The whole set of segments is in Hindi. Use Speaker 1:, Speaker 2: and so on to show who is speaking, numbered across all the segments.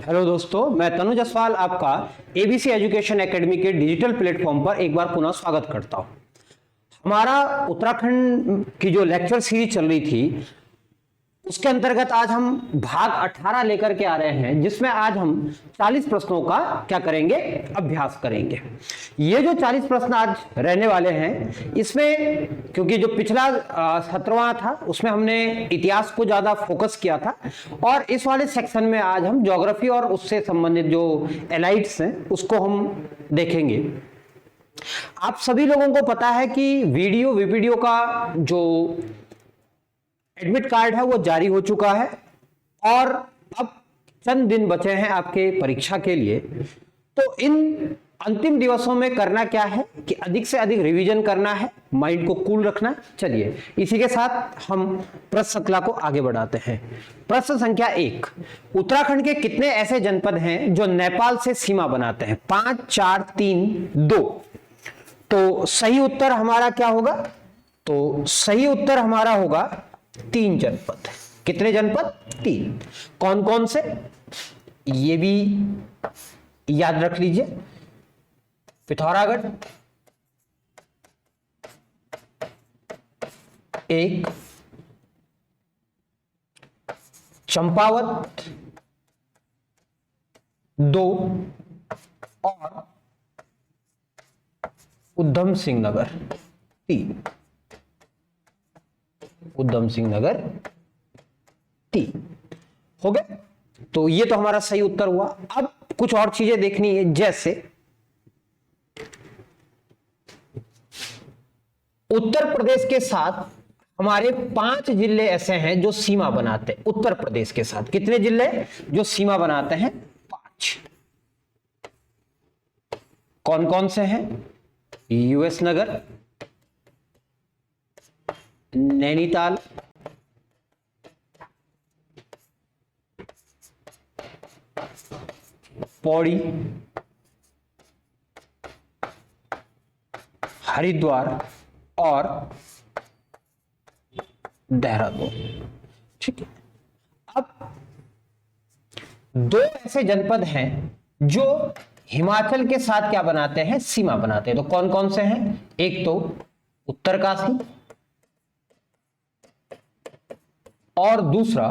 Speaker 1: हेलो दोस्तों, मैं तनु जसवाल आपका एबीसी एजुकेशन एकेडमी के डिजिटल प्लेटफॉर्म पर एक बार पुनः स्वागत करता हूं। हमारा उत्तराखंड की जो लेक्चर सीरीज चल रही थी उसके अंतर्गत आज हम भाग 18 लेकर के आ रहे हैं, जिसमें आज हम 40 प्रश्नों का क्या करेंगे, अभ्यास करेंगे। ये जो 40 प्रश्न आज रहने वाले हैं, इसमें क्योंकि जो पिछला 17वां था उसमें हमने इतिहास को ज्यादा फोकस किया था, और इस वाले सेक्शन में आज हम ज्योग्राफी और उससे संबंधित जो एलाइट्स हैं उसको हम देखेंगे। आप सभी लोगों को पता है कि वीडियो का जो एडमिट कार्ड है वो जारी हो चुका है, और अब चंद दिन बचे हैं आपके परीक्षा के लिए। तो इन अंतिम दिवसों में करना क्या है कि अधिक से अधिक रिवीजन करना है, माइंड को कूल रखना। चलिए इसी के साथ हम प्रश्न श्रृंखला को आगे बढ़ाते हैं। प्रश्न संख्या 1, उत्तराखंड के कितने ऐसे जनपद हैं जो नेपाल से सीमा बनाते हैं? 5, 4, 3, 2। तो सही उत्तर हमारा क्या होगा? तो सही उत्तर हमारा होगा 3 जनपद। कितने जनपद? 3। कौन कौन से, ये भी याद रख लीजिए। पिथौरागढ़ 1, चंपावत 2 और उधम सिंह नगर 3। उधम सिंह नगर 3 हो गए। तो ये तो हमारा सही उत्तर हुआ। अब कुछ और चीजें देखनी है, जैसे उत्तर प्रदेश के साथ हमारे 5 जिले ऐसे हैं जो सीमा बनाते हैं उत्तर प्रदेश के साथ। कितने जिले जो सीमा बनाते हैं? 5। कौन कौन से हैं? यूएस नगर, नैनीताल, पौड़ी, हरिद्वार और देहरादून। ठीक है। अब 2 ऐसे जनपद हैं जो हिमाचल के साथ क्या बनाते हैं? सीमा बनाते हैं। तो कौन कौन से हैं? एक तो उत्तरकाशी और दूसरा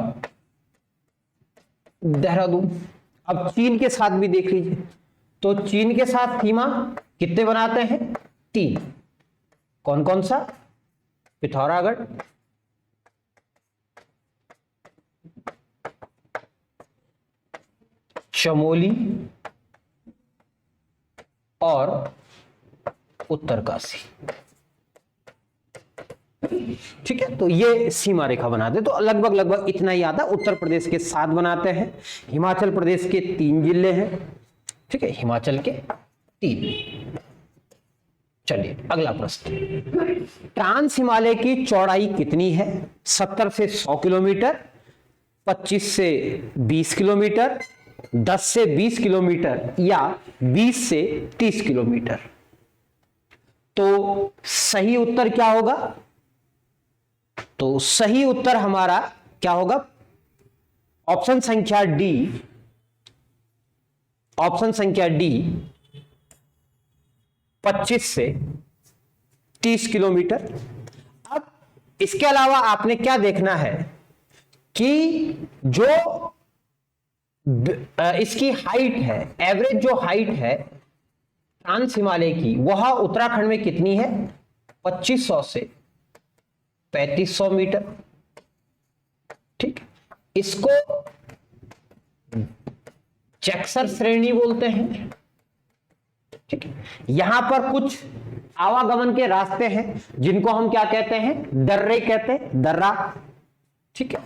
Speaker 1: देहरादून। अब चीन के साथ भी देख लीजिए। तो चीन के साथ सीमा कितने बनाते हैं? 3। कौन कौन सा? पिथौरागढ़, चमोली और उत्तरकाशी। ठीक है। तो ये सीमा रेखा बनाते हैं। तो लगभग इतना ही आता है। उत्तर प्रदेश के 7 बनाते हैं, हिमाचल प्रदेश के 3 जिले हैं। ठीक है, हिमाचल के 3। चलिए अगला प्रश्न। ट्रांस हिमालय की चौड़ाई कितनी है? 70 से 100 किलोमीटर, 25 से 20 किलोमीटर, 10 से 20 किलोमीटर या 20 से 30 किलोमीटर। तो सही उत्तर क्या होगा? तो सही उत्तर हमारा क्या होगा? ऑप्शन संख्या डी। ऑप्शन संख्या डी 25 से 30 किलोमीटर। अब इसके अलावा आपने क्या देखना है कि जो इसकी हाइट है, एवरेज जो हाइट है ट्रांस हिमालय की, वह उत्तराखंड में कितनी है? 2500 से 3500 मीटर। ठीक, इसको चेक्सर श्रेणी बोलते हैं। ठीक है, यहां पर कुछ आवागमन के रास्ते हैं जिनको हम क्या कहते हैं? दर्रे कहते हैं, दर्रा। ठीक है,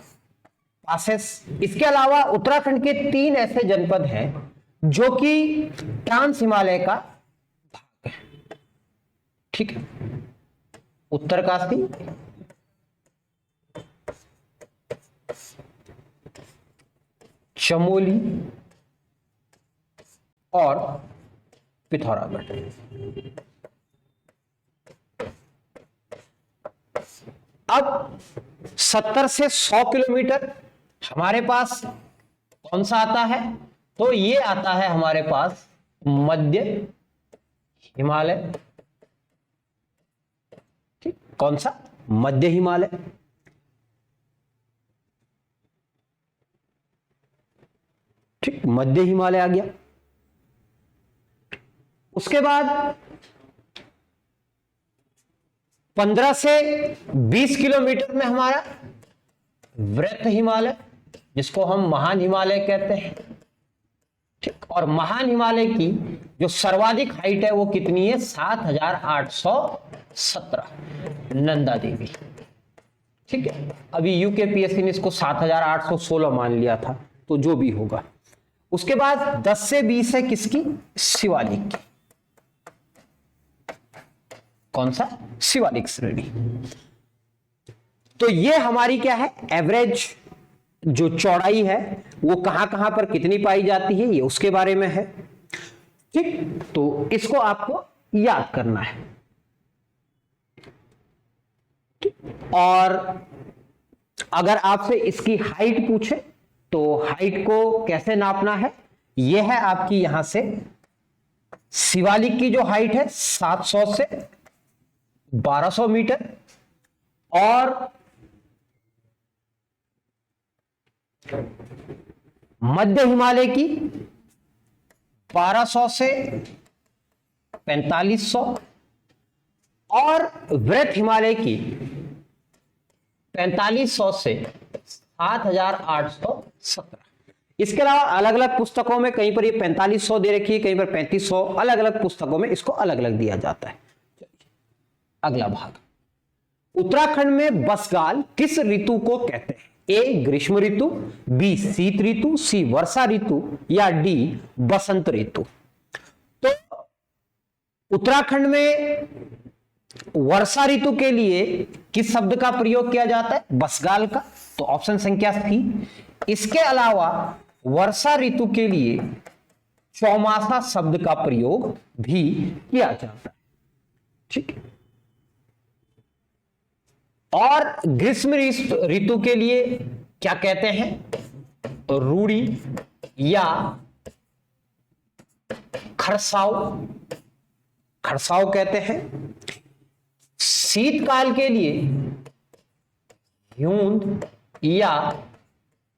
Speaker 1: पासेस। इसके अलावा उत्तराखंड के 3 ऐसे जनपद हैं जो कि ट्रांस हिमालय का भाग है। ठीक है, उत्तरकाशी, चमोली और पिथौरागढ़। अब 70 से 100 किलोमीटर हमारे पास कौन सा आता है? तो ये आता है हमारे पास मध्य हिमालय। ठीक, कौन सा? मध्य हिमालय। ठीक, मध्य हिमालय आ गया। उसके बाद 15 से 20 किलोमीटर में हमारा वृत्त हिमालय, जिसको हम महान हिमालय कहते हैं। ठीक, और महान हिमालय की जो सर्वाधिक हाइट है वो कितनी है? 7817, नंदा देवी। ठीक है, अभी यूकेपीएससी ने इसको 7816 मान लिया था, तो जो भी होगा। उसके बाद 10 से 20 है किसकी? शिवालिक की। कौन सा? शिवालिक श्रेणी। तो ये हमारी क्या है? एवरेज जो चौड़ाई है वो कहां कहां पर कितनी पाई जाती है, ये उसके बारे में है। ठीक, तो इसको आपको याद करना है। और अगर आपसे इसकी हाइट पूछे तो हाइट को कैसे नापना है? यह है आपकी यहां से शिवालिक की जो हाइट है 700 से 1200 मीटर, और मध्य हिमालय की 1200 से 4500, और वृत्त हिमालय की 4500 से 7817। इसके अलावा अलग अलग पुस्तकों में कहीं पर ये 4500 दे रखी है, कहीं पर 3500, अलग अलग पुस्तकों में इसको अलग अलग दिया जाता है। अगला भाग, उत्तराखंड में बसगाल किस ऋतु को कहते हैं? ए ग्रीष्म ऋतु, बी शीत ऋतु, सी वर्षा ऋतु, या डी बसंत ऋतु। तो उत्तराखंड में वर्षा ऋतु के लिए किस शब्द का प्रयोग किया जाता है? बसगाल का। तो ऑप्शन संख्या सी। इसके अलावा वर्षा ऋतु के लिए चौमासा शब्द का प्रयोग भी किया जाता है। ठीक है, और ग्रीष्म ऋतु के लिए क्या कहते हैं? रूड़ी या खरसाव, खरसाव कहते हैं। शीतकाल के लिए ह्यूंद या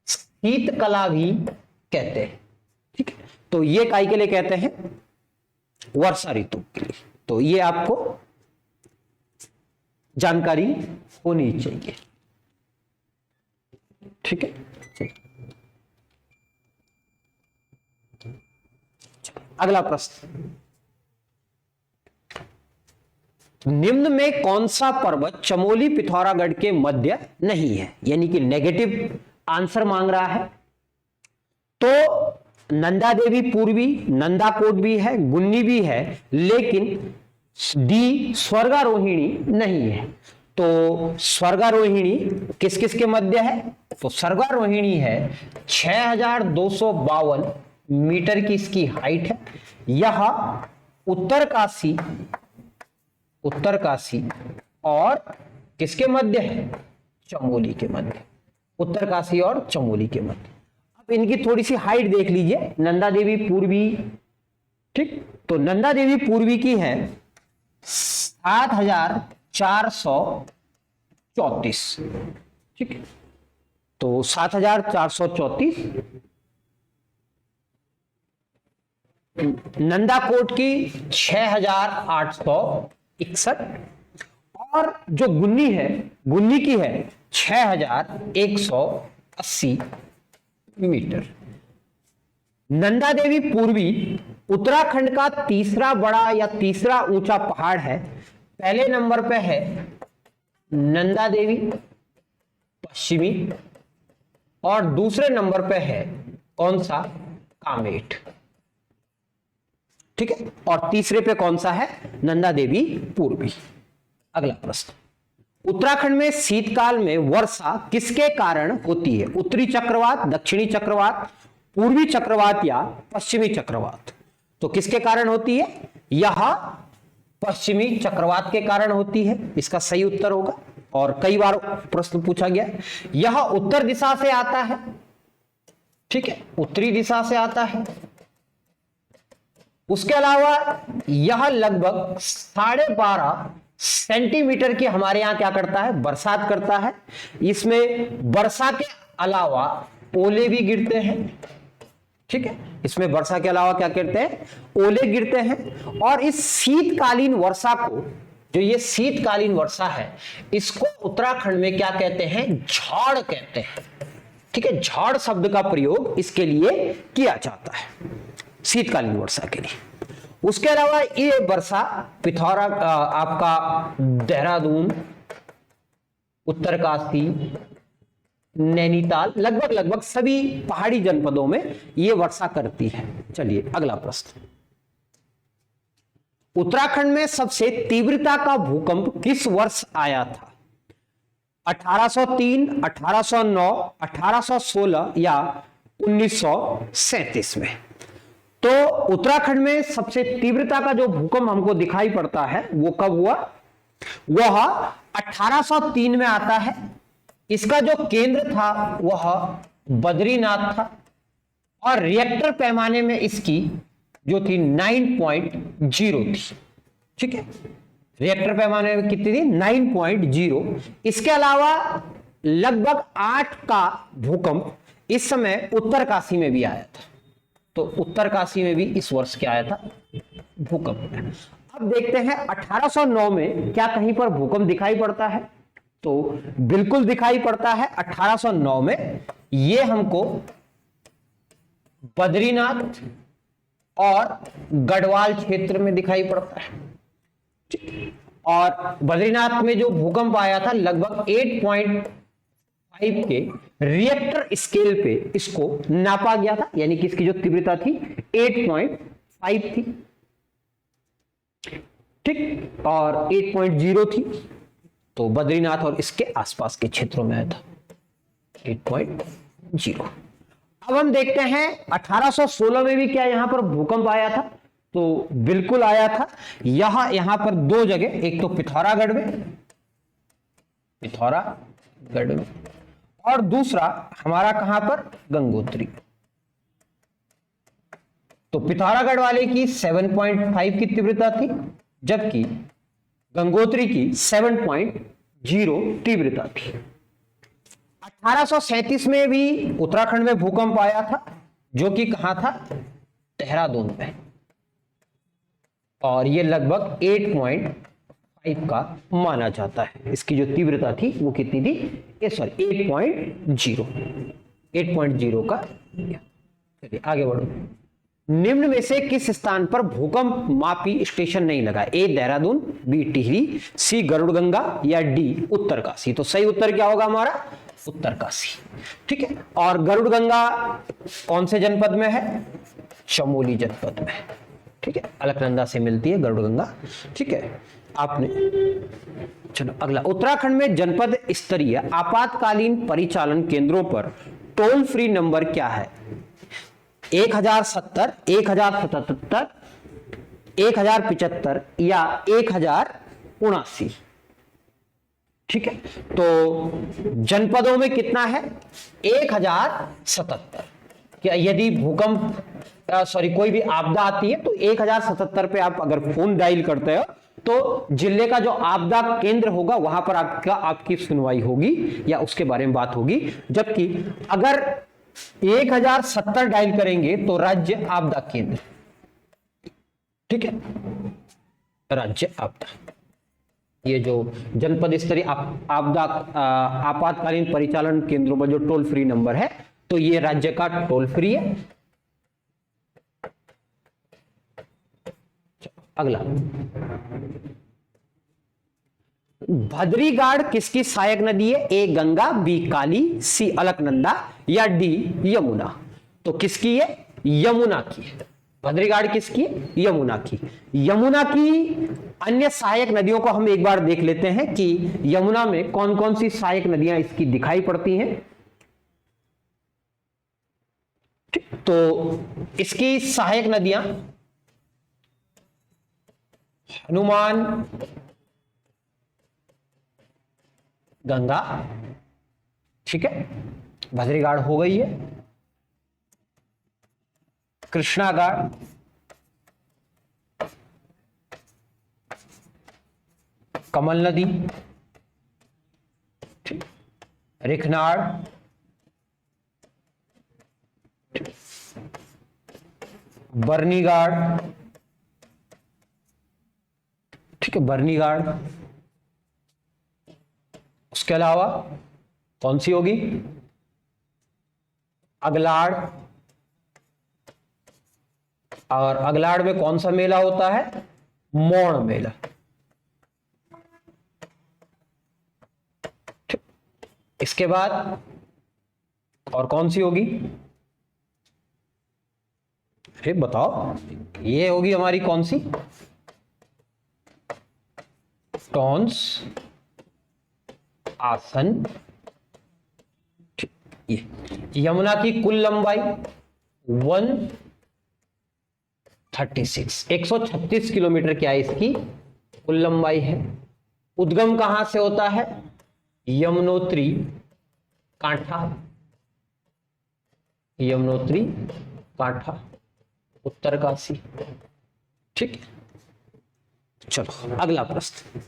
Speaker 1: शीतकला भी कहते हैं। ठीक है, तो ये काय के लिए कहते हैं? वर्षा ऋतु के लिए। तो ये आपको जानकारी होनी चाहिए। ठीक है, अगला प्रश्न, निम्न में कौन सा पर्वत चमोली पिथौरागढ़ के मध्य नहीं है? यानी कि नेगेटिव आंसर मांग रहा है। तो नंदा देवी पूर्वी, नंदाकोट भी है, गुन्नी भी है, लेकिन डी स्वर्गारोहिणी नहीं है। तो स्वर्गारोहिणी किस किस के मध्य है? तो स्वर्गारोहिणी है 6252 मीटर की इसकी हाइट है। यह उत्तरकाशी और किसके मध्य है? चमोली के मध्य। उत्तरकाशी और चमोली के मध्य। अब इनकी थोड़ी सी हाइट देख लीजिए। नंदा देवी पूर्वी, ठीक, तो नंदा देवी पूर्वी की है 7434। ठीक है, तो 7434। नंदाकोट की 6861, और जो गुन्नी है, गुन्नी की है 6180 मीटर। नंदा देवी पूर्वी उत्तराखंड का तीसरा बड़ा या तीसरा ऊंचा पहाड़ है। पहले नंबर पे है नंदा देवी पश्चिमी, और दूसरे नंबर पे है कौन सा? कामेट। ठीक है, और तीसरे पे कौन सा है? नंदा देवी पूर्वी। अगला प्रश्न, उत्तराखंड में शीतकाल में वर्षा किसके कारण होती है? उत्तरी चक्रवात, दक्षिणी चक्रवात, पूर्वी चक्रवात या पश्चिमी चक्रवात? तो किसके कारण होती है? यह पश्चिमी चक्रवात के कारण होती है। इसका सही उत्तर होगा और कई बार प्रश्न पूछा गया। यह उत्तर दिशा से आता है, ठीक है, उत्तरी दिशा से आता है। उसके अलावा यह लगभग 12.5 सेंटीमीटर की हमारे यहां क्या करता है, बरसात करता है। इसमें वर्षा के अलावा ओले भी गिरते हैं, ठीक है, इसमें वर्षा के अलावा क्या करते हैं, ओले गिरते हैं। और इस शीतकालीन वर्षा को, जो ये शीतकालीन वर्षा है, इसको उत्तराखंड में क्या कहते हैं, झाड़ कहते हैं, ठीक है। झाड़ शब्द का प्रयोग इसके लिए किया जाता है, शीतकालीन वर्षा के लिए। उसके अलावा ये वर्षा पिथौरा, आपका देहरादून, उत्तरकाशी, नैनीताल, लगभग सभी पहाड़ी जनपदों में ये वर्षा करती है। चलिए अगला प्रश्न, उत्तराखंड में सबसे तीव्रता का भूकंप किस वर्ष आया था? 1803, 1809, 1816 या 1937 में? तो उत्तराखंड में सबसे तीव्रता का जो भूकंप हमको दिखाई पड़ता है वो कब हुआ? वह 1803 में आता है। इसका जो केंद्र था वह बद्रीनाथ था और रिएक्टर पैमाने में इसकी जो थी 9.0 थी, ठीक है। रिएक्टर पैमाने में कितनी थी? 9.0। इसके अलावा लगभग 8 का भूकंप इस समय उत्तरकाशी में भी आया था। तो उत्तरकाशी में भी इस वर्ष क्या आया था? भूकंप। अब देखते हैं 1809 में क्या कहीं पर भूकंप दिखाई पड़ता है? तो बिल्कुल दिखाई पड़ता है। 1809 में ये हमको बद्रीनाथ और गढ़वाल क्षेत्र में दिखाई पड़ता है, और बद्रीनाथ में जो भूकंप आया था लगभग 8.5 के रिएक्टर स्केल पे इसको नापा गया था, यानी कि इसकी जो तीव्रता थी 8.5 थी, ठीक, और 8.0 थी। तो बद्रीनाथ और इसके आसपास के क्षेत्रों में आया था 8.0। अब हम देखते हैं 1816 में भी क्या यहां पर भूकंप आया था? तो बिल्कुल आया था। यहां पर 2 जगह, एक तो पिथौरागढ़ में, और दूसरा हमारा कहां पर? गंगोत्री। तो पिथौरागढ़ वाले की 7.5 की तीव्रता थी, जबकि गंगोत्री की 7.0 तीव्रता थी। 1837 में भी उत्तराखंड में भूकंप आया था, जो कि कहां था? देहरादून में, और यह लगभग 8.5 का माना जाता है। इसकी जो तीव्रता थी वो कितनी थी? 8.0 का। चलिए आगे बढ़ो। निम्न में से किस स्थान पर भूकंप मापी स्टेशन नहीं लगा? ए देहरादून, बी टिहरी, सी गरुड़गंगा या डी उत्तरकाशी? तो सही उत्तर क्या होगा हमारा? उत्तरकाशी, ठीक है। और गरुड़गंगा कौन से जनपद में है? चमोली जनपद में, ठीक है। अलकनंदा से मिलती है गरुड़गंगा, ठीक है। आपने, चलो अगला, उत्तराखंड में जनपद स्तरीय आपातकालीन परिचालन केंद्रों पर टोल फ्री नंबर क्या है? 1070, 1077, 1075 या 1079? ठीक है, तो जनपदों में कितना है? 1077। क्या यदि भूकंप कोई भी आपदा आती है तो 1077 पे आप अगर फोन डायल करते हो तो जिले का जो आपदा केंद्र होगा वहां पर आपकी सुनवाई होगी या उसके बारे में बात होगी। जबकि अगर 1070 डायल करेंगे तो राज्य आपदा केंद्र, ठीक है, राज्य आपदा, ये जो जनपद स्तरीय आपदा आपातकालीन परिचालन केंद्रों पर जो टोल फ्री नंबर है, तो ये राज्य का टोल फ्री है। अगला, भद्रीगाड़ किसकी सहायक नदी है? ए गंगा, बी काली, सी अलकनंदा या डी यमुना? तो किसकी है? यमुना की है। भद्रीगाड़ किसकी? यमुना की। यमुना की अन्य सहायक नदियों को हम एक बार देख लेते हैं कि यमुना में कौन कौन सी सहायक नदियां इसकी दिखाई पड़ती हैं। तो इसकी सहायक नदियां हनुमान, गंगा, ठीक है, भद्रीघाट हो गई है, कृष्णा घाट, कमल नदी, रिखनाड़, बरनी घाट, ठीक है, बरनी घाट। उसके अलावा कौन सी होगी? अगलाड़, और अगलाड़ में कौन सा मेला होता है? मौड़ मेला। इसके बाद और कौन सी होगी? अरे बताओ, ये होगी हमारी कौन सी? टॉन्स आसन। ये यमुना की कुल लंबाई 136 किलोमीटर क्या है इसकी कुल लंबाई है। उद्गम कहां से होता है? यमुनोत्री कांठा, यमुनोत्री कांठा, उत्तरकाशी, ठीक है। चलो अगला प्रश्न,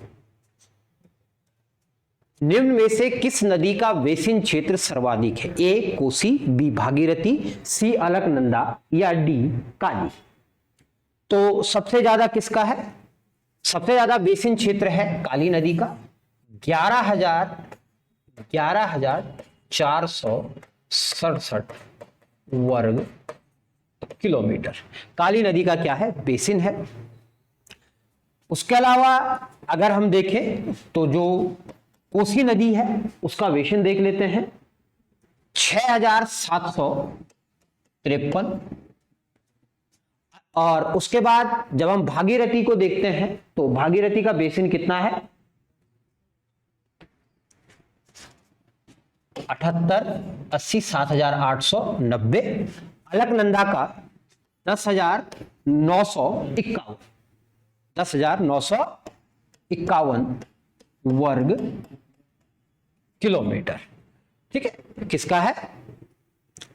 Speaker 1: निम्न में से किस नदी का बेसिन क्षेत्र सर्वाधिक है? ए कोसी, बी भागीरथी, सी अलकनंदा या डी काली। तो सबसे ज्यादा किसका है? सबसे ज्यादा बेसिन क्षेत्र है काली नदी का, 11,467 वर्ग किलोमीटर काली नदी का क्या है? बेसिन है। उसके अलावा अगर हम देखें तो जो कोसी नदी है उसका बेसिन देख लेते हैं, 6,753। और उसके बाद जब हम भागीरथी को देखते हैं तो भागीरथी का बेसिन कितना है? 78, 7,890। अलकनंदा का 10,951, 10,951 वर्ग किलोमीटर, ठीक है। किसका है?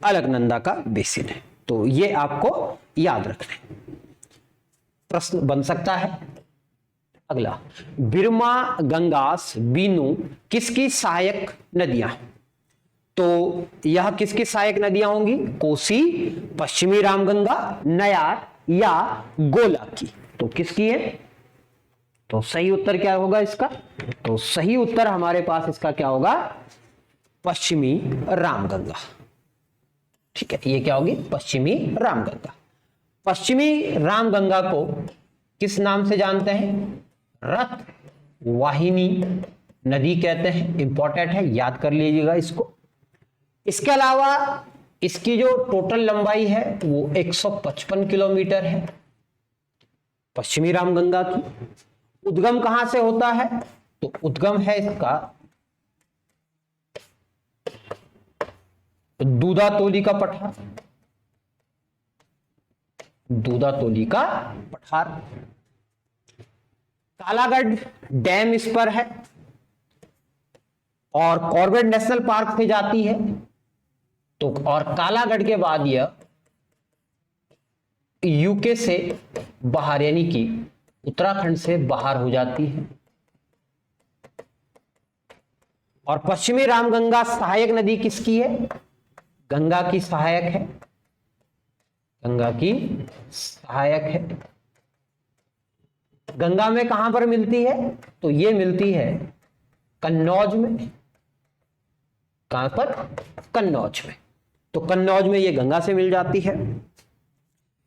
Speaker 1: अलकनंदा का बेसिन है। तो ये आपको याद रखना है, प्रश्न बन सकता है। अगला, बिरमा, गंगास, बीनू किसकी सहायक नदियां? तो यह किसकी सहायक नदियां होंगी? कोसी, पश्चिमी रामगंगा, नयार या गोला की। तो किसकी है? तो सही उत्तर क्या होगा इसका? तो सही उत्तर हमारे पास इसका क्या होगा? पश्चिमी रामगंगा, ठीक है। ये क्या होगी? पश्चिमी रामगंगा। पश्चिमी रामगंगा को किस नाम से जानते हैं? रथ वाहिनी नदी कहते हैं। इंपॉर्टेंट है, याद कर लीजिएगा इसको। इसके अलावा इसकी जो टोटल लंबाई है वो 155 किलोमीटर है, पश्चिमी रामगंगा की। उद्गम कहां से होता है? तो उद्गम है इसका दूधातोली का पठार, दूधातोली का पठार। कालागढ़ डैम इस पर है और कॉर्बेट नेशनल पार्क से जाती है। तो और कालागढ़ के बाद यह यूके से बाहर, यानी कि उत्तराखंड से बाहर हो जाती है। और पश्चिमी रामगंगा सहायक नदी किसकी है? गंगा की सहायक है, गंगा की सहायक है। गंगा में कहां पर मिलती है? तो ये मिलती है कन्नौज में। कहां पर? कन्नौज में। तो कन्नौज में ये गंगा से मिल जाती है।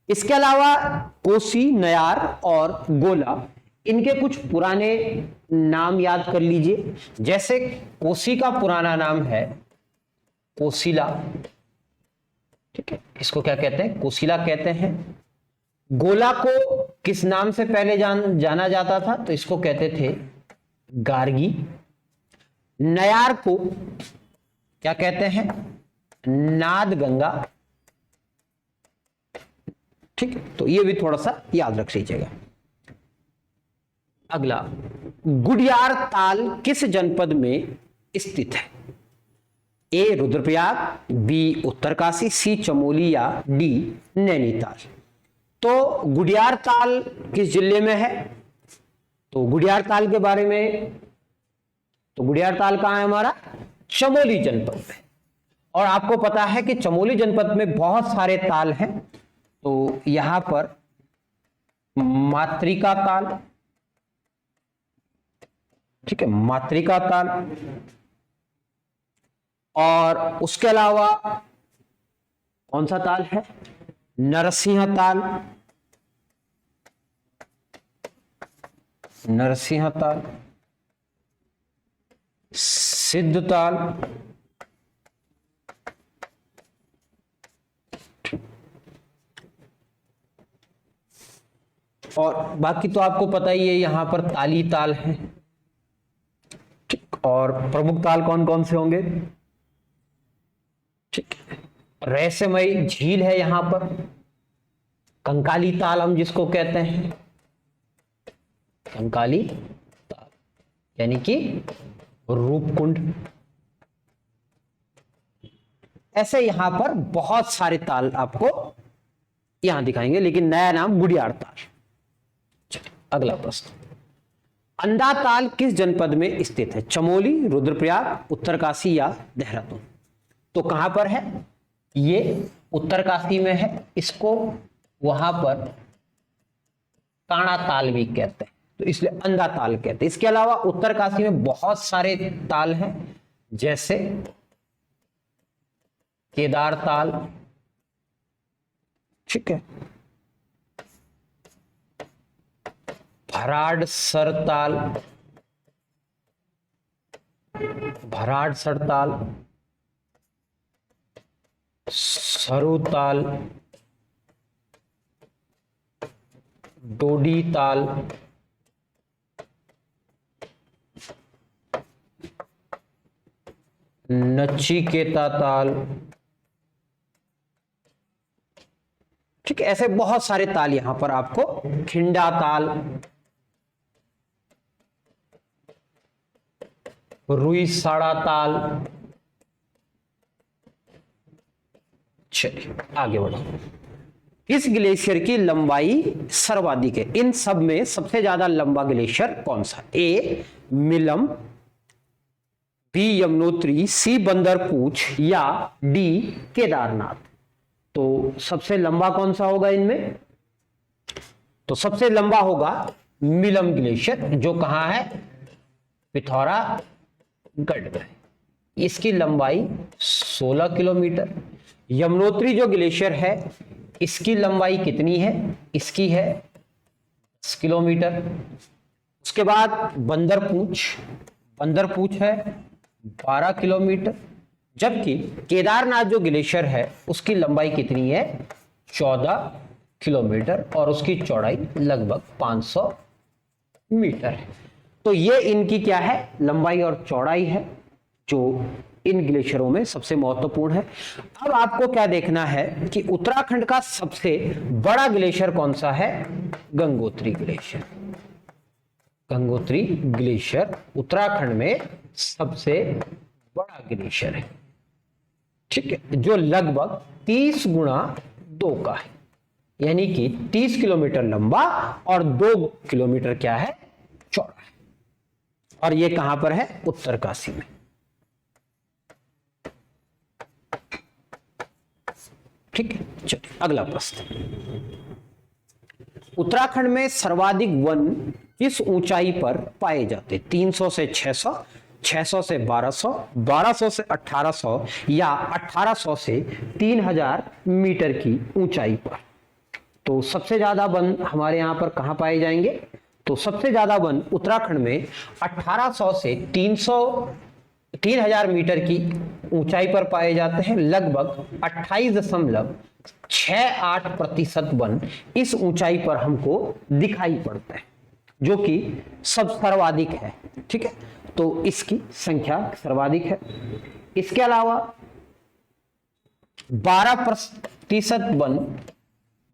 Speaker 1: इसके अलावा कोसी, नयार और गोला, इनके कुछ पुराने नाम याद कर लीजिए। जैसे कोसी का पुराना नाम है कोसिला, ठीक है, इसको क्या कहते हैं? कोसिला कहते हैं। गोला को किस नाम से पहले जाना जाता था? तो इसको कहते थे गार्गी। नयार को क्या कहते हैं? नाद गंगा, ठीक है। तो ये भी थोड़ा सा याद रख लीजिएगा। अगला, गुडियार ताल किस जनपद में स्थित है? ए रुद्रप्रयाग, बी उत्तरकाशी, सी चमोली या डी नैनीताल। तो गुडियार ताल किस जिले में है? तो गुडियार ताल के बारे में, तो गुडियार ताल कहां है हमारा? चमोली जनपद में। और आपको पता है कि चमोली जनपद में बहुत सारे ताल हैं। तो यहां पर मातृका ताल, ठीक है, मातृका ताल, और उसके अलावा कौन सा ताल है? नरसिंह ताल, नरसिंह ताल, सिद्ध ताल, और बाकी तो आपको पता ही है, यहां पर ताली ताल है। ठीक, और प्रमुख ताल कौन कौन से होंगे? ठीक, रहस्यमयी झील है यहां पर, कंकाली ताल हम जिसको कहते हैं, कंकाली ताल यानी कि रूपकुंड। ऐसे यहां पर बहुत सारे ताल आपको यहां दिखाएंगे, लेकिन नया नाम गुडियार ताल। चलिए अगला प्रश्न, अंधा ताल किस जनपद में स्थित है? चमोली, रुद्रप्रयाग, उत्तरकाशी या देहरादून। तो कहां पर है? ये उत्तरकाशी में है। इसको वहां पर काणा ताल भी कहते हैं, तो इसलिए अंधा ताल कहते हैं। इसके अलावा उत्तरकाशी में बहुत सारे ताल हैं, जैसे केदार ताल, ठीक है, भराड़सर ताल, भराड़सर ताल, सरू ताल, डोडी ताल, नचिकेता ताल, ठीक है। ऐसे बहुत सारे ताल यहां पर आपको, खिंडा ताल, रुई साड़ा ताल। चलिए आगे बढ़ो। इस ग्लेशियर की लंबाई सर्वाधिक है? इन सब में सबसे ज्यादा लंबा ग्लेशियर कौन सा? ए मिलम, बी यमुनोत्री, सी बंदरपूछ या डी केदारनाथ। तो सबसे लंबा कौन सा होगा इनमें? तो सबसे लंबा होगा मिलम ग्लेशियर, जो कहां है? पिथौरागढ़ में। इसकी लंबाई 16 किलोमीटर। यमुनोत्री जो ग्लेशियर है, इसकी लंबाई कितनी है? इसकी है 10 किलोमीटर। उसके बाद बंदरपूछ, बंदरपूछ है 12 किलोमीटर। जबकि केदारनाथ जो ग्लेशियर है, उसकी लंबाई कितनी है? 14 किलोमीटर, और उसकी चौड़ाई लगभग 500 मीटर है। तो ये इनकी क्या है? लंबाई और चौड़ाई है, जो इन ग्लेशियरों में सबसे महत्वपूर्ण है। अब आपको क्या देखना है कि उत्तराखंड का सबसे बड़ा ग्लेशियर कौन सा है? गंगोत्री ग्लेशियर। गंगोत्री ग्लेशियर उत्तराखंड में सबसे बड़ा ग्लेशियर है, ठीक है, जो लगभग 30 गुणा 2 का है, यानी कि 30 किलोमीटर लंबा और 2 किलोमीटर क्या है? चौड़ा है। और ये कहां पर है? उत्तरकाशी में। ठीक है, चलिए अगला प्रश्न। उत्तराखंड में सर्वाधिक वन किस ऊंचाई पर पाए जाते? 300 से 600, 600 से 1200, 1200 से 1800 या 1800 से 3000 मीटर की ऊंचाई पर। तो सबसे ज्यादा वन हमारे यहां पर कहां पाए जाएंगे? तो सबसे ज्यादा वन उत्तराखंड में 1800 से 3000 मीटर की ऊंचाई पर पाए जाते हैं। लगभग 28.68% वन इस ऊंचाई पर हमको दिखाई पड़ता है, जो कि सब सर्वाधिक है, ठीक है। तो इसकी संख्या सर्वाधिक है। इसके अलावा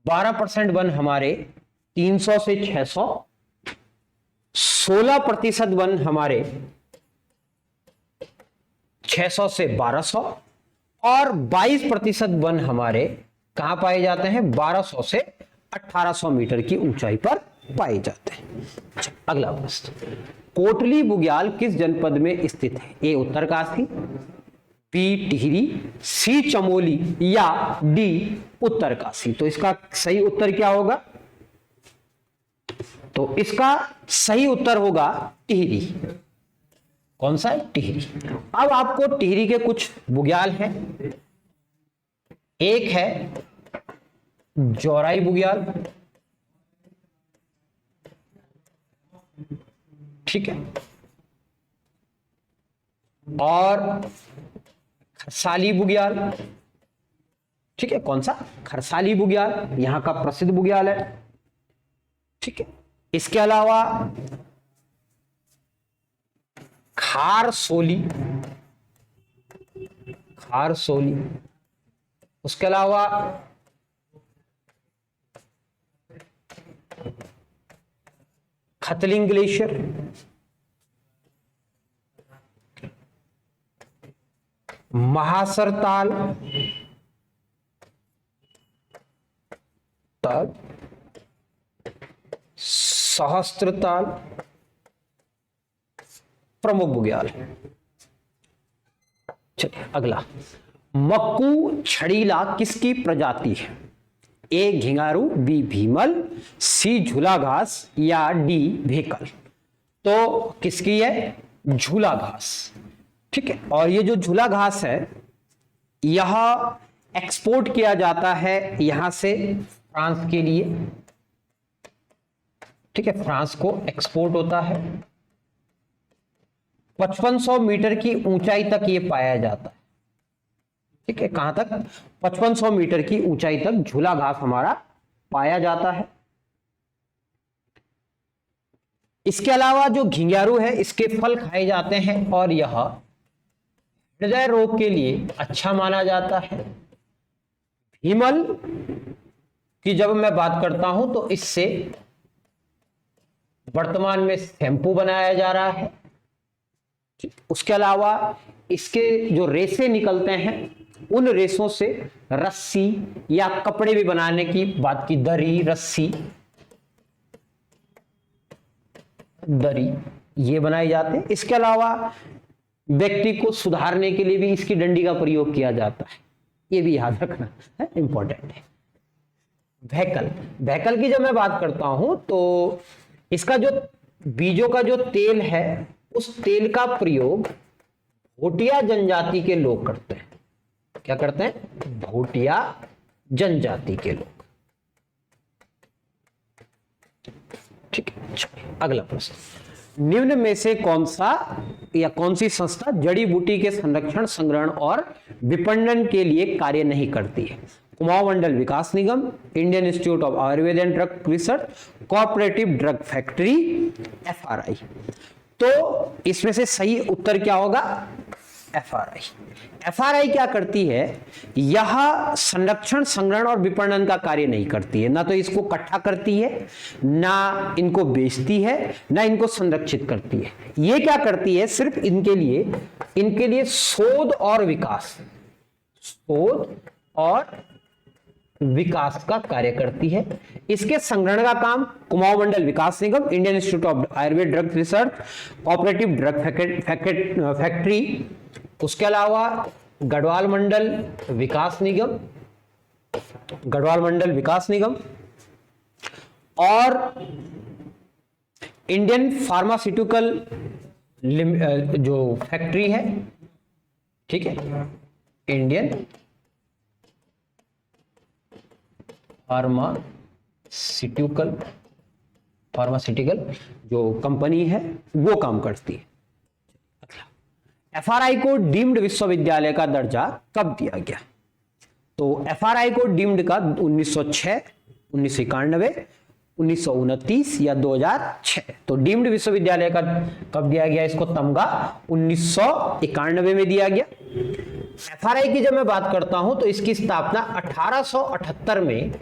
Speaker 1: 12% वन हमारे 300 से 600, 16% वन हमारे 600 से 1200 और 22% वन हमारे कहां पाए जाते हैं? 1200 से 1800 मीटर की ऊंचाई पर पाए जाते हैं। अगला प्रश्न, कोटली बुग्याल किस जनपद में स्थित है? ए उत्तरकाशी, बी टिहरी, सी चमोली या डी उत्तरकाशी। तो इसका सही उत्तर क्या होगा? तो इसका सही उत्तर होगा टिहरी। कौन सा है? टिहरी। अब आपको टिहरी के कुछ बुग्याल हैं। एक है जौराई बुग्याल, ठीक है, और खरसाली बुग्याल, ठीक है। कौन सा? खरसाली बुग्याल यहां का प्रसिद्ध बुग्याल है, ठीक है। इसके अलावा खारसोली, खारसोली, उसके अलावा खतलिंग ग्लेशियर, महासर ताल, सहस्त्र ताल प्रमुख बुग्याल है। चलिए अगला, मक्कू छड़ीला किसकी प्रजाति है? ए घिंगारू, बी भीमल, सी झूला घास या डी भेकल। तो किसकी है? झूला घास, ठीक है। और ये जो झूला घास है यह एक्सपोर्ट किया जाता है यहां से फ्रांस के लिए, ठीक है। फ्रांस को एक्सपोर्ट होता है। 5500 मीटर की ऊंचाई तक ये पाया जाता है, ठीक है। कहां तक? 5500 मीटर की ऊंचाई तक झूला घास हमारा पाया जाता है। इसके अलावा जो घिंगारू है इसके फल खाए जाते हैं और यह हृदय रोग के लिए अच्छा माना जाता है। भीमल की जब मैं बात करता हूं तो इससे वर्तमान में शैम्पू बनाया जा रहा है। उसके अलावा इसके जो रेशे निकलते हैं उन रेशों से रस्सी या कपड़े भी बनाने की बात की, दरी, रस्सी, दरी ये बनाए जाते हैं। इसके अलावा व्यक्ति को सुधारने के लिए भी इसकी डंडी का प्रयोग किया जाता है, ये भी याद रखना है, इंपॉर्टेंट है। वहकल, वहकल की जब मैं बात करता हूं तो इसका जो बीजों का जो तेल है उस तेल का प्रयोग भोटिया जनजाति के लोग करते हैं। क्या करते हैं? भोटिया जनजाति के लोग, ठीक है। अगला प्रश्न, निम्न में से कौन सा या कौन सी संस्था जड़ी बूटी के संरक्षण, संग्रहण और विपणन के लिए कार्य नहीं करती है? Kumaon Mandal Vikas Nigam, Indian institute of Ayurveda and drug research, cooperative drug factory, FRI. तो इसमें से सही उत्तर क्या होगा? एफआरआई। एफआरआई क्या करती है? यह संरक्षण, संग्रहण और विपणन का कार्य नहीं करती है। ना तो इसको इकट्ठा करती है, ना इनको बेचती है, ना इनको संरक्षित करती है। ये क्या करती है? सिर्फ इनके लिए शोध और विकास, शोध और विकास का कार्य करती है। इसके संग्रहण का काम Kumaon Mandal Vikas Nigam, Indian institute of Ayurveda drug research, cooperative drug factory, उसके अलावा गढ़वाल मंडल विकास निगम, गढ़वाल मंडल विकास निगम और इंडियन फार्मास्यूटिकल जो फैक्ट्री है, ठीक है, इंडियन फार्मास्यूटिकल जो कंपनी है वो काम करती है। एफआरआई को डीम्ड विश्वविद्यालय का दर्जा कब दिया गया? तो एफआरआई को डीम्ड का 1906, 1991, 1929 या 2006। तो डीम्ड विश्वविद्यालय का कब दिया गया इसको तमगा? 1991 में दिया गया। एफआरआई की जब मैं बात करता हूं तो इसकी स्थापना 1878 में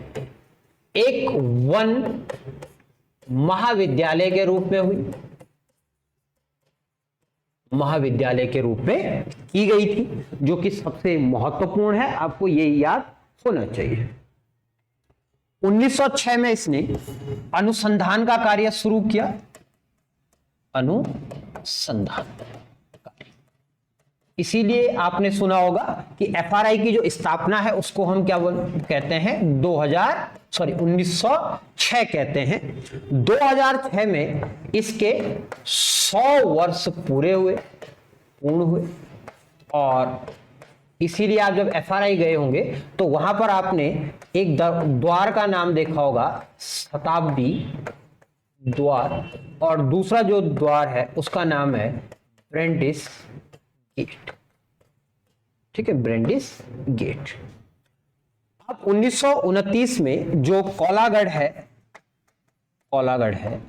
Speaker 1: एक वन महाविद्यालय के रूप में हुई, महाविद्यालय के रूप में की गई थी, जो कि सबसे महत्वपूर्ण है, आपको ये याद होना चाहिए। 1906 में इसने अनुसंधान का कार्य शुरू किया, अनुसंधान। इसीलिए आपने सुना होगा कि एफआरआई की जो स्थापना है उसको हम क्या कहते हैं, 1906 कहते हैं। 2006 में इसके 100 वर्ष पूर्ण हुए और इसीलिए आप जब एफआरआई गए होंगे तो वहां पर आपने एक द्वार का नाम देखा होगा, शताब्दी द्वार, और दूसरा जो द्वार है उसका नाम है ब्रेंडिस गेट। ठीक है, ब्रेंडिस गेट। अब 1929 में जो कोलागढ़ है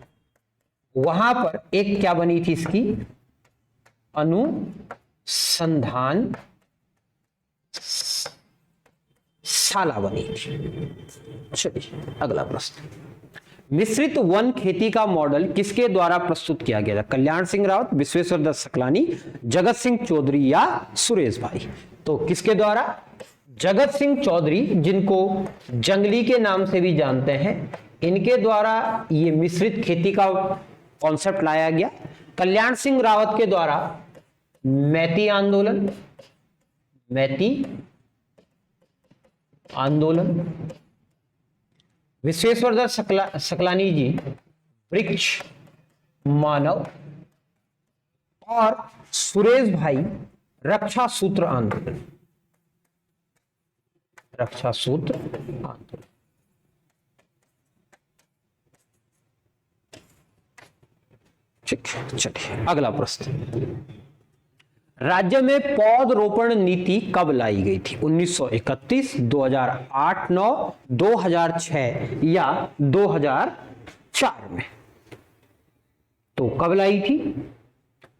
Speaker 1: वहां पर एक क्या बनी थी, इसकी अनुसंधान शाला बनी थी। चलिए अगला प्रश्न, मिश्रित वन खेती का मॉडल किसके द्वारा प्रस्तुत किया गया था? कल्याण सिंह रावत, विश्वेश्वर दत्त सकलानी, जगत सिंह चौधरी या सुरेश भाई? तो किसके द्वारा? जगत सिंह चौधरी, जिनको जंगली के नाम से भी जानते हैं, इनके द्वारा ये मिश्रित खेती का कॉन्सेप्ट लाया गया। कल्याण सिंह रावत के द्वारा मैती आंदोलन, विश्वेश्वर दत्त सकलानी जी वृक्ष मानव, और सुरेश भाई रक्षा सूत्र आंदोलन। ठीक, चलिए अगला प्रश्न, राज्य में पौधरोपण नीति कब लाई गई थी? 1931, 2008, 9, 2006 या 2004 में? तो कब लाई थी?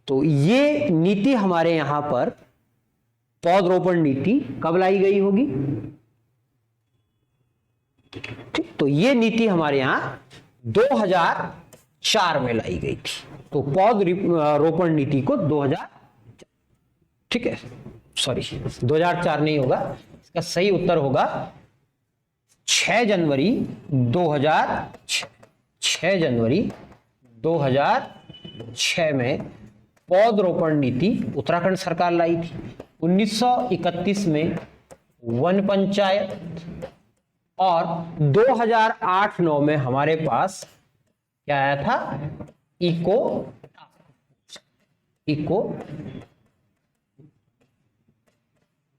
Speaker 1: तो ये नीति हमारे यहां पर पौधरोपण नीति कब लाई गई होगी? ठीक, तो ये नीति हमारे यहां 2004 में लाई गई थी। तो पौधरोपण नीति को 2000, ठीक है, सॉरी 2004 नहीं होगा, इसका सही उत्तर होगा 6 जनवरी 2006 में पौधरोपण नीति उत्तराखंड सरकार लाई थी। 1931 में वन पंचायत, और 2008-9 में हमारे पास क्या आया था? Eco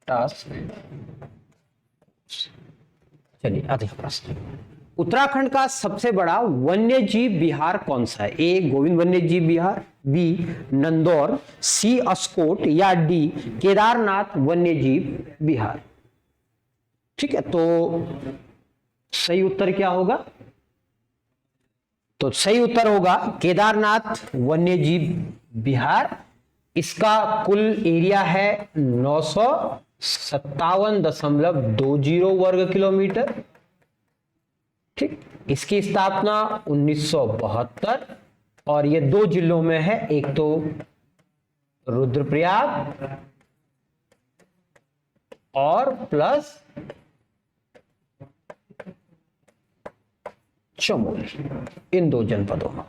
Speaker 1: task. चलिए अगला प्रश्न, उत्तराखंड का सबसे बड़ा वन्य जीव विहार कौन सा है? ए गोविंद वन्य जीव विहार, बी नंदौर, सी अस्कोट या डी केदारनाथ वन्य जीव विहार? ठीक है, तो सही उत्तर क्या होगा? तो सही उत्तर होगा केदारनाथ वन्य जीव विहार। इसका कुल एरिया है 957.20 वर्ग किलोमीटर। ठीक, इसकी स्थापना 1972, और ये 2 जिलों में है, एक तो रुद्रप्रयाग और प्लस चमोली, इन 2 जनपदों में।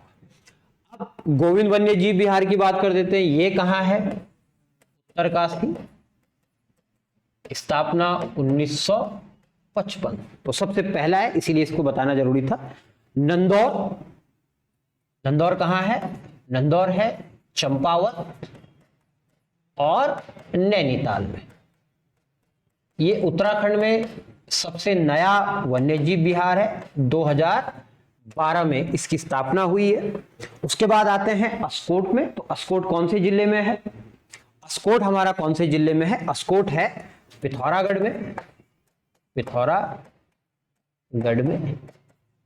Speaker 1: अब गोविंद वन्य जीव विहार की बात कर देते हैं। ये कहां है? उत्तरकाशी, स्थापना 1955। तो सबसे पहला है, इसीलिए इसको बताना जरूरी था। नंदौर कहां है? नंदौर है चंपावत और नैनीताल में। ये उत्तराखंड में सबसे नया वन्यजीव विहार है। 2012 में इसकी स्थापना हुई है। उसके बाद आते हैं अस्कोट में। तो अस्कोट कौन से जिले में है? अस्कोट हमारा कौन से जिले में है? अस्कोट है पिथौरागढ़ में,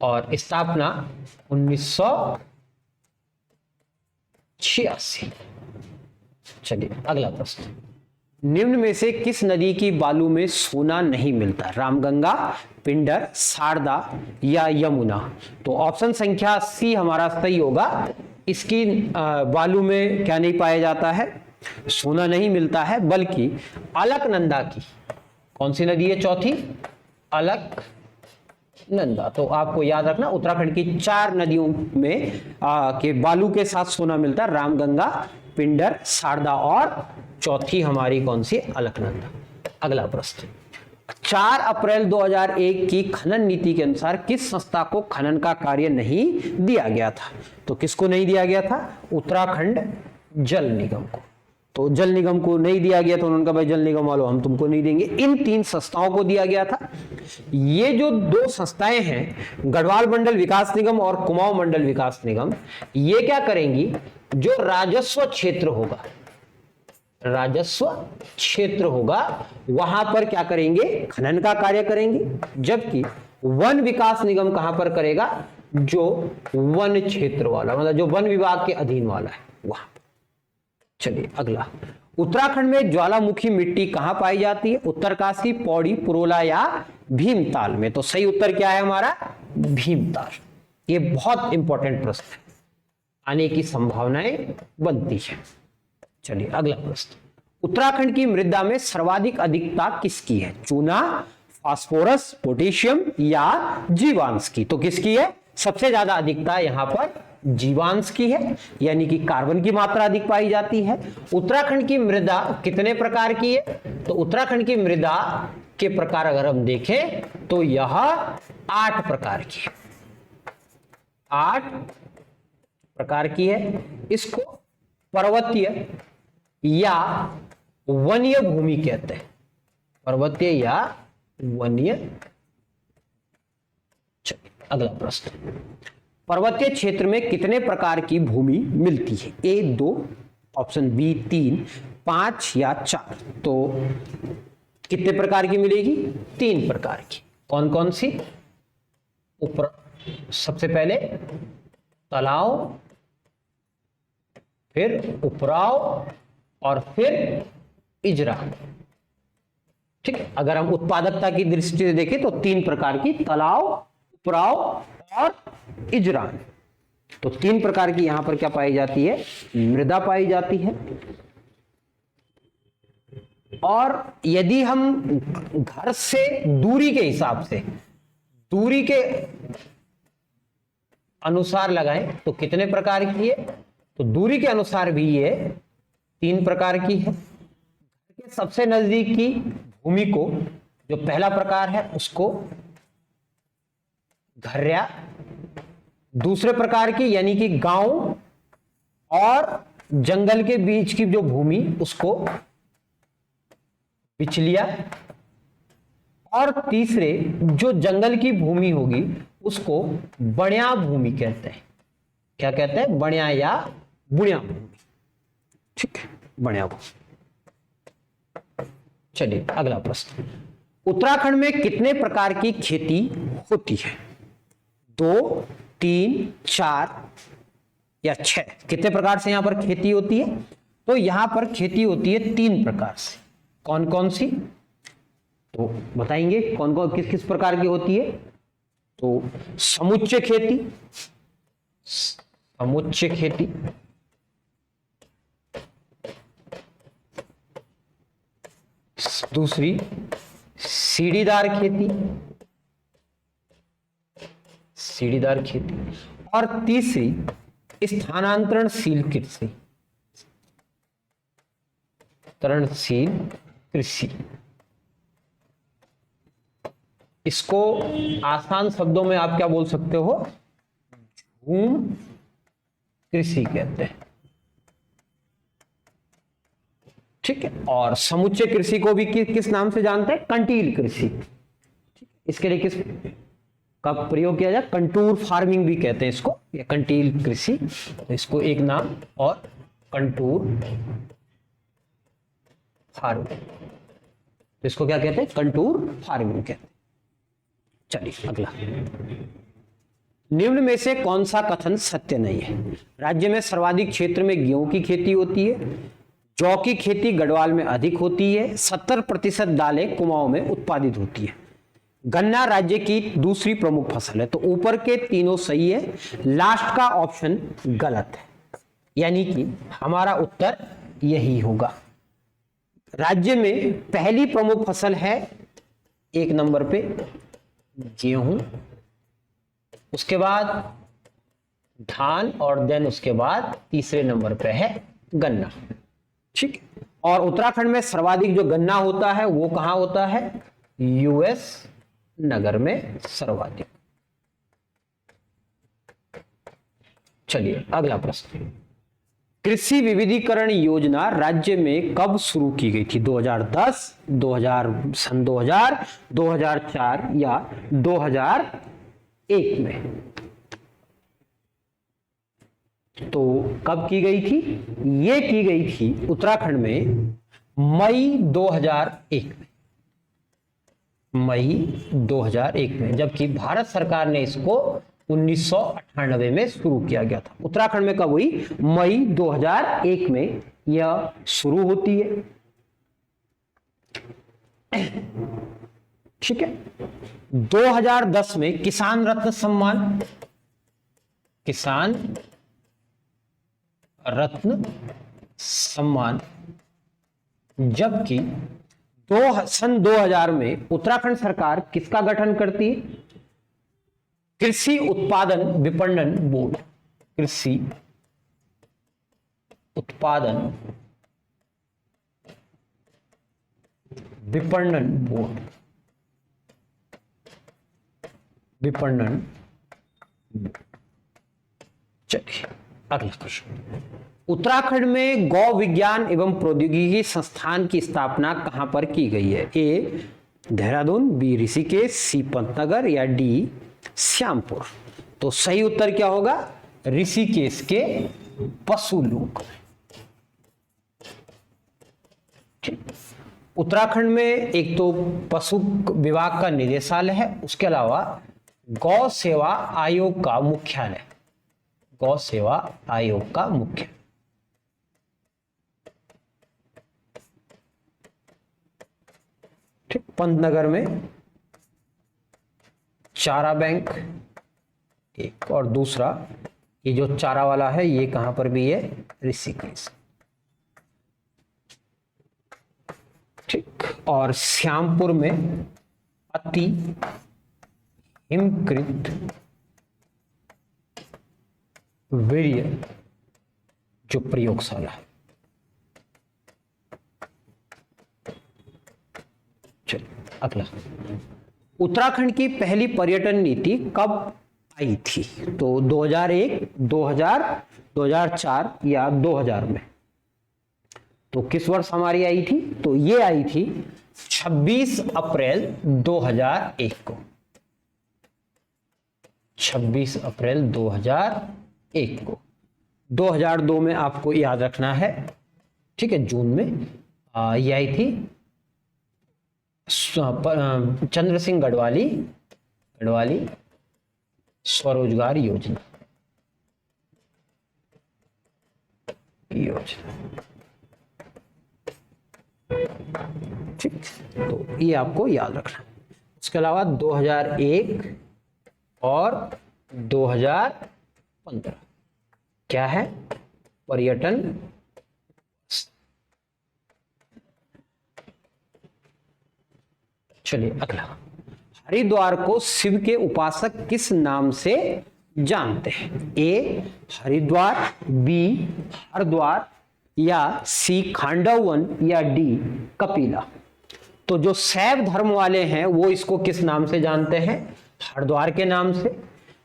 Speaker 1: और स्थापना 1986। चलिए अगला प्रश्न, निम्न में से किस नदी की बालू में सोना नहीं मिलता? रामगंगा, पिंडर, शारदा या यमुना? तो ऑप्शन संख्या सी हमारा सही होगा। इसकी बालू में क्या नहीं पाया जाता है? सोना नहीं मिलता है, बल्कि अलकनंदा की, कौन सी नदी है चौथी, अलकनंदा। तो आपको याद रखना उत्तराखंड की 4 नदियों में के बालू के साथ सोना मिलता है, रामगंगा, पिंडर, शारदा और चौथी हमारी कौन सी, अलकनंदा। अगला प्रश्न, 4 अप्रैल 2001 की खनन नीति के अनुसार किस संस्था को खनन का कार्य नहीं दिया गया था? तो किसको नहीं दिया गया था? उत्तराखंड जल निगम को। तो जल निगम को नहीं दिया गया, तो उन्होंने कहा भाई जल निगम वालों हम तुमको नहीं देंगे। इन 3 संस्थाओं को दिया गया था। ये जो 2 संस्थाएं हैं, गढ़वाल मंडल विकास निगम और कुमाऊं मंडल विकास निगम, ये क्या करेंगी, जो राजस्व क्षेत्र होगा, राजस्व क्षेत्र होगा, वहां पर क्या करेंगे, खनन का कार्य करेंगे। जबकि वन विकास निगम कहां पर करेगा, जो वन क्षेत्र वाला, मतलब जो वन विभाग के अधीन वाला है वहां। चलिए अगला, उत्तराखंड में ज्वालामुखी मिट्टी कहां पाई जाती है? उत्तरकाशी, पौड़ी, पुरोला या भीमताल में? तो सही उत्तर क्या है हमारा, भीमताल। ये बहुत इंपॉर्टेंट प्रश्न है, आने की संभावनाएं बनती है। चलिए अगला प्रश्न, उत्तराखंड की मृदा में सर्वाधिक अधिकता किसकी है? चूना, फास्फोरस, पोटेशियम या जीवांश की? तो किसकी है? सबसे ज्यादा अधिकता यहां पर जीवांश की है, यानी कि कार्बन की मात्रा अधिक पाई जाती है। उत्तराखंड की मृदा कितने प्रकार की है? तो उत्तराखंड की मृदा के प्रकार अगर हम देखें तो यह 8 प्रकार की है, 8 प्रकार की है। इसको पर्वतीय या वनीय भूमि कहते हैं, पर्वतीय या वनीय। अगला प्रश्न, पर्वतीय क्षेत्र में कितने प्रकार की भूमि मिलती है? A 2, ऑप्शन बी 3, 5 या 4? तो कितने प्रकार की मिलेगी? 3 प्रकार की। कौन कौन सी? ऊपर सबसे पहले तलाव, फिर उपराव और फिर इजरा। ठीक है, अगर हम उत्पादकता की दृष्टि से देखें तो 3 प्रकार की, तलाव, उपराव और इजरान। तो 3 प्रकार की यहां पर क्या पाई जाती है? मृदा पाई जाती है। और यदि हम घर से दूरी के हिसाब से, दूरी के अनुसार लगाएं तो कितने प्रकार की है? तो दूरी के अनुसार भी ये 3 प्रकार की है। सबसे नजदीक की भूमि को, जो पहला प्रकार है, उसको घर्या, दूसरे प्रकार की यानी कि गांव और जंगल के बीच की जो भूमि उसको बिचलिया, और तीसरे जो जंगल की भूमि होगी उसको बणिया भूमि कहते हैं। क्या कहते हैं? बणिया या बुणिया भूमि। ठीक है, बणिया भूमि। चलिए अगला प्रश्न, उत्तराखंड में कितने प्रकार की खेती होती है? 2, 3, 4 या 6? कितने प्रकार से यहां पर खेती होती है? तो यहां पर खेती होती है 3 प्रकार से। कौन कौन सी? तो बताएंगे कौन कौन किस किस प्रकार की होती है। तो समुच्चय खेती, समुच्चय खेती, दूसरी सीढ़ीदार खेती, सीढ़ीदार खेती, और तीसरी स्थानांतरणशील कृषि, स्थानांतरणशील कृषि। इसको आसान शब्दों में आप क्या बोल सकते हो? झूम कृषि कहते हैं। ठीक है, और समुच्चय कृषि को भी किस नाम से जानते हैं? कंटील कृषि। इसके लिए किस का प्रयोग किया जाए? कंटूर फार्मिंग भी कहते हैं इसको, या कंटील कृषि। तो इसको एक नाम और कंटूर फार्मिंग, तो इसको क्या कहते हैं? कंटूर फार्मिंग कहते हैं। चलिए अगला, निम्न में से कौन सा कथन सत्य नहीं है? राज्य में सर्वाधिक क्षेत्र में गेहूं की खेती होती है, जौ की खेती गढ़वाल में अधिक होती है, 70% दालें कुमाऊं में उत्पादित होती है, गन्ना राज्य की दूसरी प्रमुख फसल है। तो ऊपर के तीनों सही है, लास्ट का ऑप्शन गलत है। यानी कि हमारा उत्तर यही होगा। राज्य में पहली प्रमुख फसल है 1 नंबर पे गेहूं, उसके बाद धान और देन उसके बाद तीसरे नंबर पे है गन्ना। ठीक है, और उत्तराखंड में सर्वाधिक जो गन्ना होता है वो कहां होता है? यूएस नगर में सर्वाधिक। चलिए अगला प्रश्न, कृषि विविधीकरण योजना राज्य में कब शुरू की गई थी? 2010, 2000, 2004 या 2001 में? तो कब की गई थी? ये की गई थी उत्तराखंड में मई 2001 में, मई 2001 में, जबकि भारत सरकार ने इसको 1998 में शुरू किया गया था। उत्तराखंड में कब हुई? मई 2001 में यह शुरू होती है। ठीक है, 2010 में किसान रत्न सम्मान, किसान रत्न सम्मान, जबकि सन 2000 में उत्तराखंड सरकार किसका गठन करती है? कृषि उत्पादन विपणन बोर्ड, कृषि उत्पादन विपणन बोर्ड, विपणन। चलिए अगला प्रश्न, उत्तराखंड में गौ विज्ञान एवं प्रौद्योगिकी संस्थान की स्थापना कहां पर की गई है? ए देहरादून, बी ऋषिकेश, सी पंतनगर या डी श्यामपुर? तो सही उत्तर क्या होगा? ऋषिकेश के पशुलोक। उत्तराखंड में एक तो पशु विभाग का निदेशालय है, उसके अलावा गौ सेवा आयोग का मुख्यालय, गौ सेवा आयोग का मुख्यालय। ठीक, पंतनगर में चारा बैंक एक, और दूसरा ये जो चारा वाला है ये कहां पर भी है? ऋषिकेश। ठीक, और श्यामपुर में अति हिमकृत वीर्य जो प्रयोगशाला है। चलिए अगला, उत्तराखंड की पहली पर्यटन नीति कब आई थी? तो 2001, 2000, 2004 या 2000 में? तो किस वर्ष हमारी आई थी? तो ये आई थी 26 अप्रैल 2001 को, 26 अप्रैल 2001 को। 2002 में आपको याद रखना है, ठीक है, जून में ये आई थी चंद्र सिंह गढ़वाली स्वरोजगार योजना। ठीक, तो ये आपको याद रखना। उसके अलावा 2001 और 2015 क्या है? पर्यटन। चलिए अगला, हरिद्वार को शिव के उपासक किस नाम से जानते हैं? ए हरिद्वार, बी हरद्वार या सी खांडवन या डी कपिला? तो जो शैव धर्म वाले हैं वो इसको किस नाम से जानते हैं? हरिद्वार के नाम से।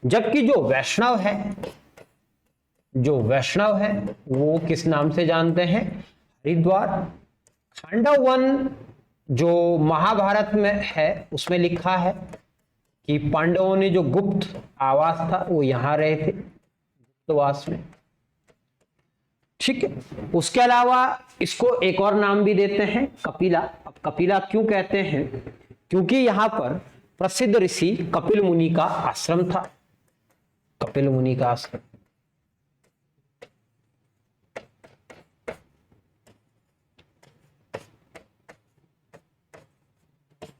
Speaker 1: जबकि जो वैष्णव है वो किस नाम से जानते हैं? हरिद्वार। खांडवन जो महाभारत में है उसमें लिखा है कि पांडवों ने जो गुप्त आवास था वो यहां रहे थे, गुप्तवास में। ठीक है, उसके अलावा इसको एक और नाम भी देते हैं, कपिला। अब कपिला क्यों कहते हैं? क्योंकि यहां पर प्रसिद्ध ऋषि कपिल मुनि का आश्रम था, कपिल मुनि का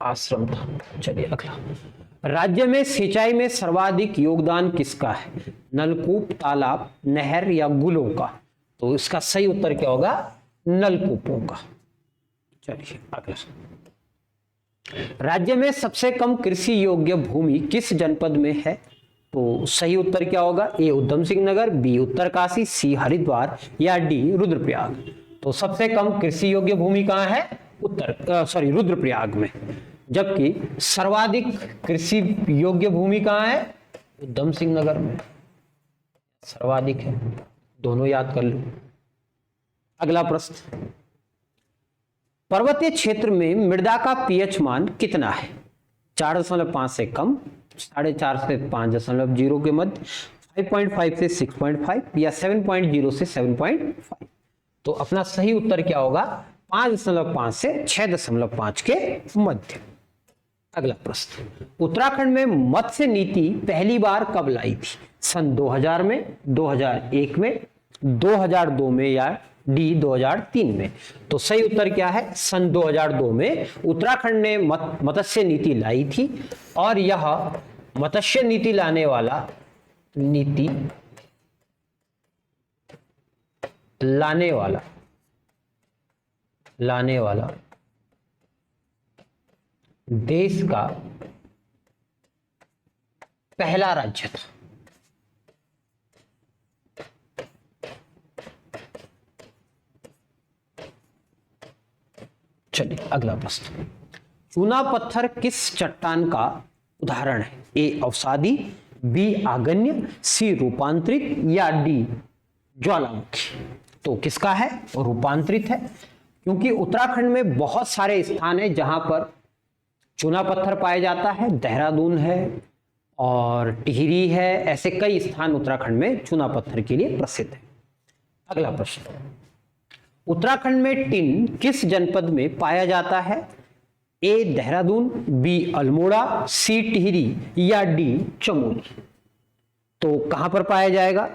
Speaker 1: आश्रम था। चलिए अगला, राज्य में सिंचाई में सर्वाधिक योगदान किसका है? नलकूप, तालाब, नहर या गुलों का? तो इसका सही उत्तर क्या होगा? नलकूपों का। चलिए अगला, राज्य में सबसे कम कृषि योग्य भूमि किस जनपद में है? तो सही उत्तर क्या होगा? ए उधम सिंह नगर, बी उत्तरकाशी, सी हरिद्वार या डी रुद्रप्रयाग। तो सबसे कम कृषि योग्य भूमि कहाँ है? रुद्रप्रयाग में। जबकि सर्वाधिक कृषि योग्य भूमि कहाँ है? उधम सिंह नगर में सर्वाधिक है। दोनों याद कर लो। अगला प्रश्न, पर्वतीय क्षेत्र में मृदा का पीएच मान कितना है? 4.5 से कम, 4.5 से 5.0 के मध्य, 5.5 से 6.5 या 7.0 से 7.5। तो अपना सही उत्तर क्या होगा? 5.5 से 6.5 के मध्य। अगला प्रश्न, उत्तराखंड में मत्स्य नीति पहली बार कब लाई थी? सन 2000 में, 2001 में, 2002 में या डी 2003 में? तो सही उत्तर क्या है? सन 2002 में उत्तराखंड ने मत्स्य नीति लाई थी और यह मत्स्य नीति लाने वाला देश का पहला राज्य था। चलिए अगला प्रश्न, चूना पत्थर किस चट्टान का उदाहरण है? ए अवसादी, बी आगन्य, सी रूपांतरित या डी ज्वालामुखी। तो किसका है? रूपांतरित है, क्योंकि उत्तराखंड में बहुत सारे स्थान है जहां पर चूना पत्थर पाया जाता है। देहरादून है और टिहरी है, ऐसे कई स्थान उत्तराखंड में चूना पत्थर के लिए प्रसिद्ध है। अगला प्रश्न, उत्तराखंड में टिन किस जनपद में पाया जाता है? ए देहरादून, बी अल्मोड़ा, सी टिहरी या डी चमोली। तो कहां पर पाया जाएगा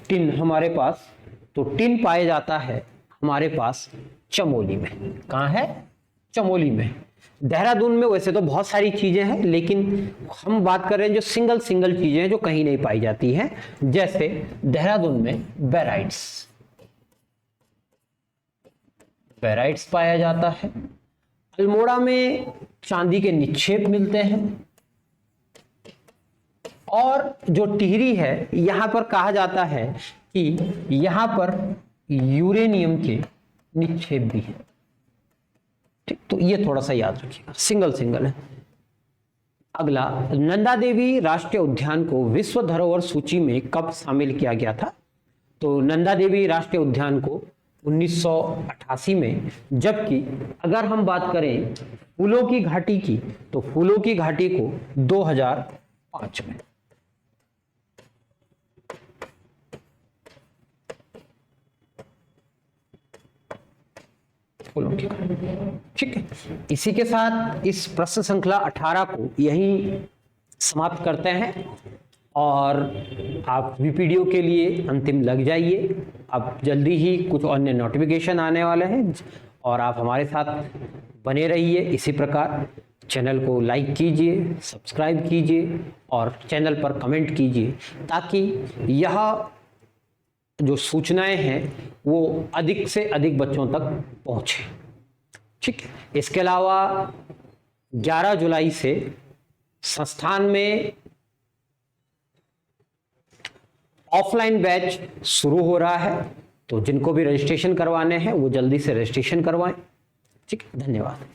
Speaker 1: टिन हमारे पास? तो टिन पाया जाता है हमारे पास चमोली में। कहां है? चमोली में। देहरादून में वैसे तो बहुत सारी चीजें हैं, लेकिन हम बात कर रहे हैं जो सिंगल चीजें हैं जो कहीं नहीं पाई जाती हैं। जैसे देहरादून में बेराइट्स पाया जाता है। अल्मोड़ा में चांदी के निक्षेप मिलते हैं और जो टिहरी है यहां पर कहा जाता है कि यहां पर यूरेनियम के निक्षेप भी हैं। ठीक, तो ये थोड़ा सा याद रखिएगा, सिंगल है। अगला, नंदा देवी राष्ट्रीय उद्यान को विश्व धरोहर सूची में कब शामिल किया गया था? तो नंदा देवी राष्ट्रीय उद्यान को 1988 में, जबकि अगर हम बात करें फूलों की घाटी की तो फूलों की घाटी को 2005 में। ठीक है, इसी के साथ इस प्रश्न श्रृंखला 18 को यही समाप्त करते हैं और आप वीपीडीओ के लिए अंतिम लग जाइए। अब जल्दी ही कुछ अन्य नोटिफिकेशन आने वाले हैं और आप हमारे साथ बने रहिए। इसी प्रकार चैनल को लाइक कीजिए, सब्सक्राइब कीजिए और चैनल पर कमेंट कीजिए, ताकि यह जो सूचनाएं हैं वो अधिक से अधिक बच्चों तक पहुंचे। ठीक है, इसके अलावा 11 जुलाई से संस्थान में ऑफलाइन बैच शुरू हो रहा है, तो जिनको भी रजिस्ट्रेशन करवाने हैं वो जल्दी से रजिस्ट्रेशन करवाएं। ठीक, धन्यवाद।